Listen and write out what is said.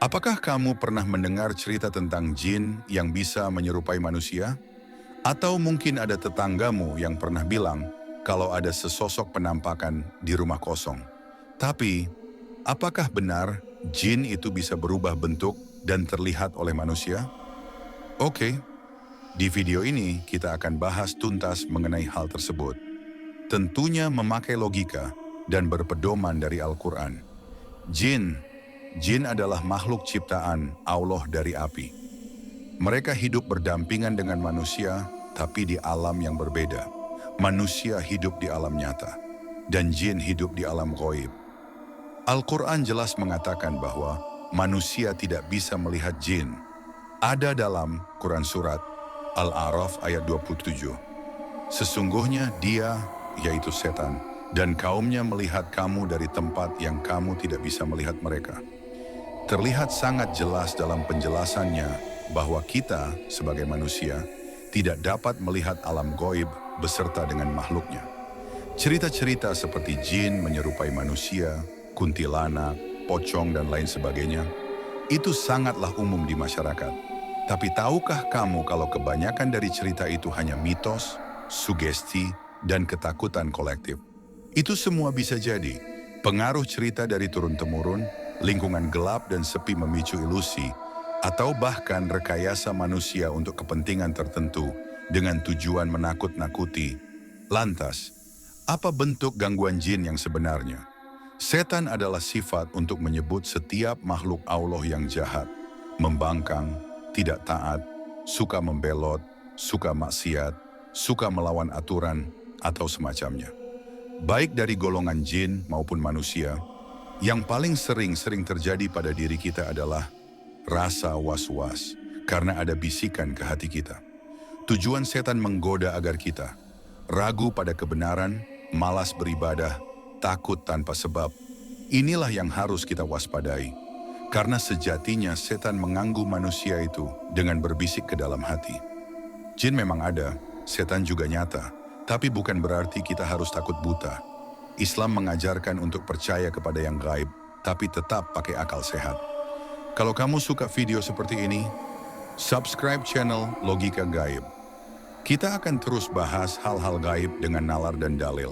Apakah kamu pernah mendengar cerita tentang jin yang bisa menyerupai manusia? Atau mungkin ada tetanggamu yang pernah bilang kalau ada sesosok penampakan di rumah kosong. Tapi, apakah benar jin itu bisa berubah bentuk dan terlihat oleh manusia? Oke, di video ini kita akan bahas tuntas mengenai hal tersebut. Tentunya memakai logika dan berpedoman dari Al-Quran. Jin, jin adalah makhluk ciptaan Allah dari api. Mereka hidup berdampingan dengan manusia, tapi di alam yang berbeda. Manusia hidup di alam nyata, dan jin hidup di alam gaib. Al-Quran jelas mengatakan bahwa manusia tidak bisa melihat jin. Ada dalam Quran Surat Al-A'raf ayat 27. Sesungguhnya dia, yaitu setan, dan kaumnya melihat kamu dari tempat yang kamu tidak bisa melihat mereka. Terlihat sangat jelas dalam penjelasannya bahwa kita sebagai manusia tidak dapat melihat alam gaib beserta dengan makhluknya. Cerita-cerita seperti jin menyerupai manusia, kuntilanak, pocong dan lain sebagainya, itu sangatlah umum di masyarakat. Tapi tahukah kamu kalau kebanyakan dari cerita itu hanya mitos, sugesti, dan ketakutan kolektif? Itu semua bisa jadi pengaruh cerita dari turun-temurun, lingkungan gelap dan sepi memicu ilusi, atau bahkan rekayasa manusia untuk kepentingan tertentu dengan tujuan menakut-nakuti. Lantas, apa bentuk gangguan jin yang sebenarnya? Setan adalah sifat untuk menyebut setiap makhluk Allah yang jahat, membangkang, tidak taat, suka membelot, suka maksiat, suka melawan aturan, atau semacamnya. Baik dari golongan jin maupun manusia, yang paling sering terjadi pada diri kita adalah rasa was-was, karena ada bisikan ke hati kita. Tujuan setan menggoda agar kita ragu pada kebenaran, malas beribadah, takut tanpa sebab. Inilah yang harus kita waspadai. Karena sejatinya setan mengganggu manusia itu dengan berbisik ke dalam hati. Jin memang ada, setan juga nyata, tapi bukan berarti kita harus takut buta. Islam mengajarkan untuk percaya kepada yang gaib, tapi tetap pakai akal sehat. Kalau kamu suka video seperti ini, subscribe channel Logika Gaib. Kita akan terus bahas hal-hal gaib dengan nalar dan dalil.